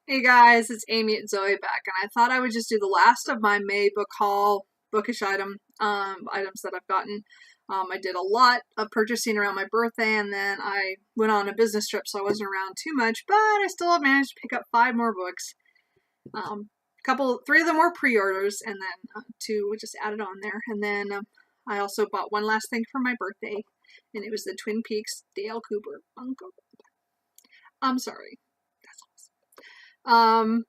Hey guys, it's Amy and Zoe back, and I thought I would just do the last of my May book haul, bookish items that I've gotten. I did a lot of purchasing around my birthday, and then I went on a business trip, so I wasn't around too much, but I still managed to pick up 5 more books. Three of them were pre-orders, and then 2 were just added on there. And then I also bought one last thing for my birthday, and it was the Twin Peaks Dale Cooper Funko. I'm sorry. Um,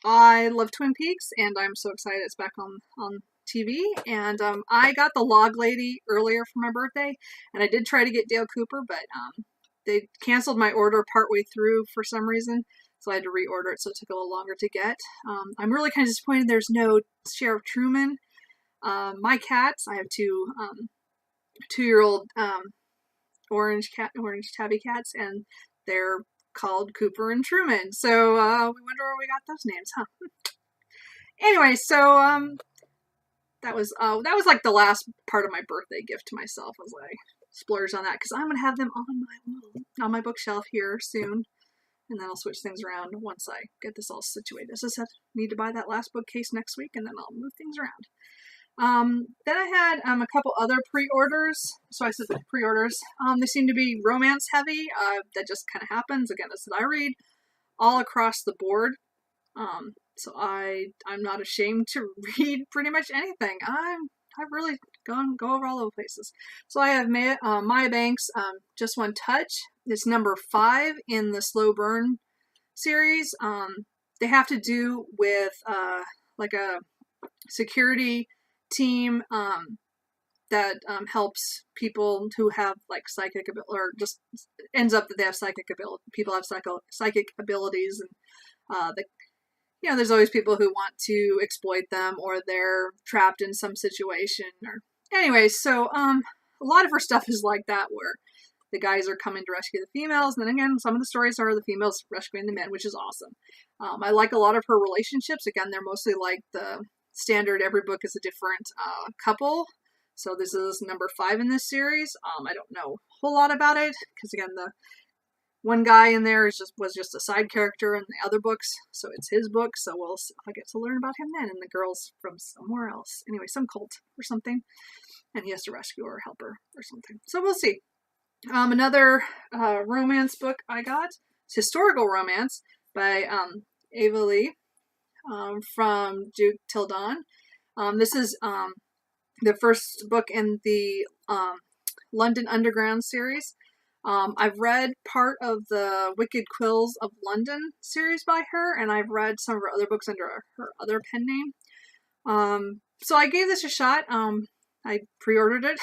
I love Twin Peaks, and I'm so excited it's back on TV. And I got the Log Lady earlier for my birthday, and I did try to get Dale Cooper, but they canceled my order partway through for some reason, so I had to reorder it, so it took a little longer to get. I'm really kind of disappointed there's no Sheriff Truman. My cats, I have 2-year-old orange tabby cats, and they're called Cooper and Truman. So we wonder where we got those names, huh? Anyway, so that was like the last part of my birthday gift to myself, was I splurged on that, because I'm gonna have them on my bookshelf here soon, and then I'll switch things around once I get this all situated. I just need to buy that last bookcase next week, and then I'll move things around. Then I had a couple other pre-orders. So I said the pre-orders. They seem to be romance heavy. That just kind of happens. Again, I said I read all across the board. So I'm not ashamed to read pretty much anything. I've really go over all those places. So I have Maya Banks, Just One Touch. It's number 5 in the Slow Burn series. They have to do with like a security team that helps people who have like psychic ability, or just ends up that they have psychic ability. People have psychic abilities, and there's always people who want to exploit them, or they're trapped in some situation. Or anyway, so a lot of her stuff is like that, where the guys are coming to rescue the females, and then again, some of the stories are the females rescuing the men, which is awesome. I like a lot of her relationships. Again, they're mostly like the standard, every book is a different couple. So this is number 5 in this series. I don't know a whole lot about it, because again, the one guy in there was just a side character in the other books, so it's his book, so I'll get to learn about him then, and the girl's from somewhere else. Anyway, some cult or something, and he has to rescue her or help her or something. So we'll see. Another romance book I got, it's historical romance by Ava Lee. From Duke Till Dawn. This is the first book in the London Underground series. I've read part of the Wicked Quills of London series by her, and I've read some of her other books under her other pen name. So I gave this a shot. I pre-ordered it.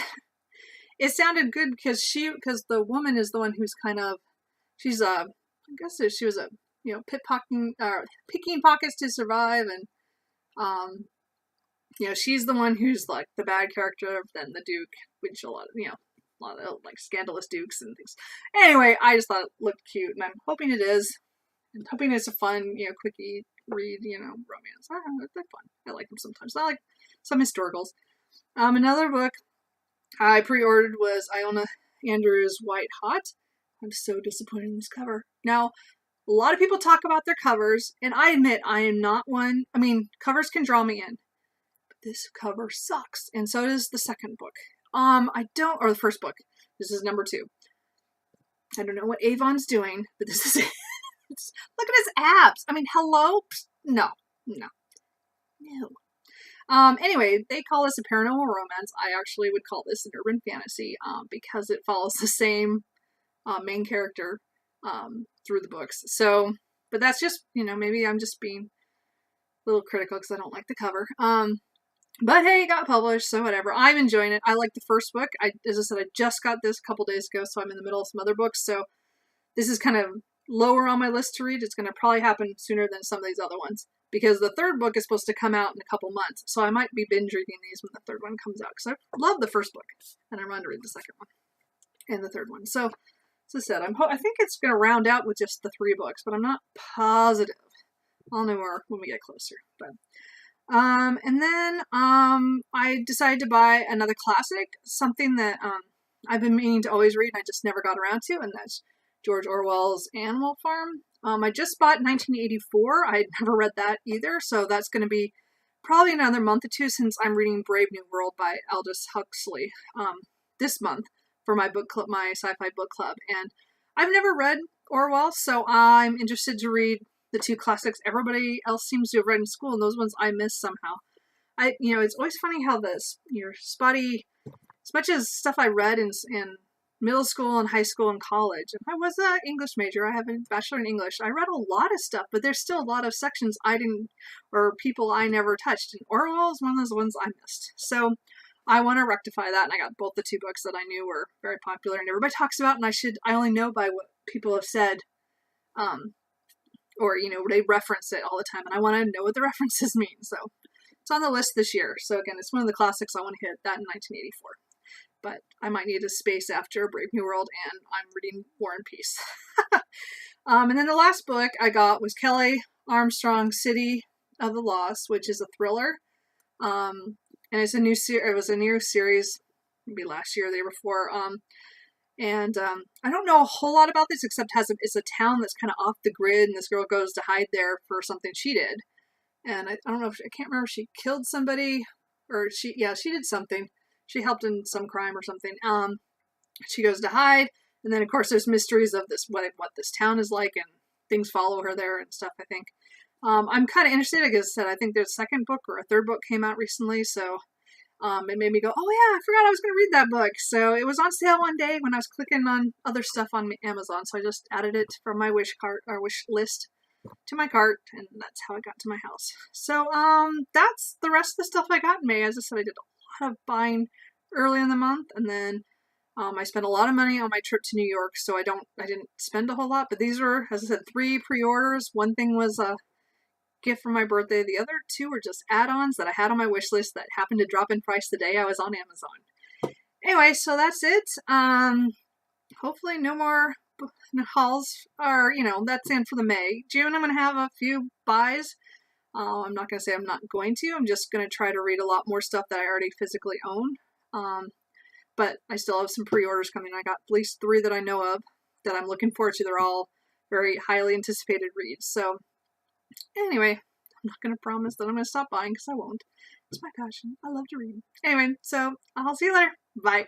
It sounded good because the woman is the one who's she was a picking pockets to survive, and she's the one who's like the bad character, then the Duke, which a lot of like scandalous dukes and things. Anyway, I just thought it looked cute, and I'm hoping it is. I'm hoping it's a fun, quickie read, romance. I don't know, they're fun. I like them sometimes. I like some historicals. Another book I pre-ordered was Iona Andrews' White Hot. I'm so disappointed in this cover. Now, a lot of people talk about their covers, and I admit I am not one. I mean, covers can draw me in, but this cover sucks, and so does the second book. Or the first book. This is number 2. I don't know what Avon's doing, but this is it. Look at his abs. I mean, hello? No. Anyway, they call this a paranormal romance. I actually would call this an urban fantasy, because it follows the same main character through the books. So, but that's just, maybe I'm just being a little critical because I don't like the cover. But hey, it got published, so whatever. I'm enjoying it. I like the first book. As I said, I just got this a couple days ago, so I'm in the middle of some other books. So this is kind of lower on my list to read. It's going to probably happen sooner than some of these other ones, because the third book is supposed to come out in a couple months. So I might be binge reading these when the third one comes out, because I love the first book, and I'm going to read the second one and the third one. So, as I said, I think it's going to round out with just the 3 books, but I'm not positive. I'll know more when we get closer. But and then I decided to buy another classic, something that I've been meaning to always read, and I just never got around to, and that's George Orwell's Animal Farm. I just bought 1984. I'd never read that either, so that's going to be probably another month or two since I'm reading Brave New World by Aldous Huxley this month for my book club, my sci-fi book club. And I've never read Orwell, so I'm interested to read the two classics everybody else seems to have read in school, and those ones I missed somehow. It's always funny how your spotty, as much as stuff I read in middle school and high school and college. And I was an English major. I have a bachelor in English. I read a lot of stuff, but there's still a lot of sections or people I never touched. And Orwell is one of those ones I missed. So I want to rectify that. And I got both the two books that I knew were very popular and everybody talks about. And I only know by what people have said, or, they reference it all the time. And I want to know what the references mean. So it's on the list this year. So again, it's one of the classics I want to hit, that in 1984. But I might need a space after Brave New World, and I'm reading War and Peace. And then the last book I got was Kelly Armstrong's City of the Lost, which is a thriller. And it's it was a new series, maybe last year or the year before. I don't know a whole lot about this, except it's a town that's kind of off the grid, and this girl goes to hide there for something she did. And I don't know I can't remember if she killed somebody, or she did something. She helped in some crime or something. She goes to hide, and then of course there's mysteries of this what this town is like, and things follow her there and stuff. I think I'm kind of interested. Like I said, I think there's a second book or a third book came out recently, so it made me go, oh yeah, I forgot I was going to read that book. So it was on sale one day when I was clicking on other stuff on Amazon, so I just added it from my wish list to my cart, and that's how it got to my house. So that's the rest of the stuff I got in May. As I said, I did a lot of buying early in the month, and then I spent a lot of money on my trip to New York, so I didn't spend a whole lot, but these were, as I said, 3 pre-orders. One thing was a gift for my birthday. The other 2 were just add-ons that I had on my wish list that happened to drop in price the day I was on Amazon. Anyway, so that's it. Hopefully no more hauls, or, that's in for the May. June, I'm going to have a few buys. I'm not going to say I'm not going to. I'm just going to try to read a lot more stuff that I already physically own. But I still have some pre-orders coming. I got at least 3 that I know of that I'm looking forward to. They're all very highly anticipated reads. So anyway, I'm not going to promise that I'm going to stop buying, because I won't. It's my passion. I love to read. Anyway, so I'll see you later. Bye.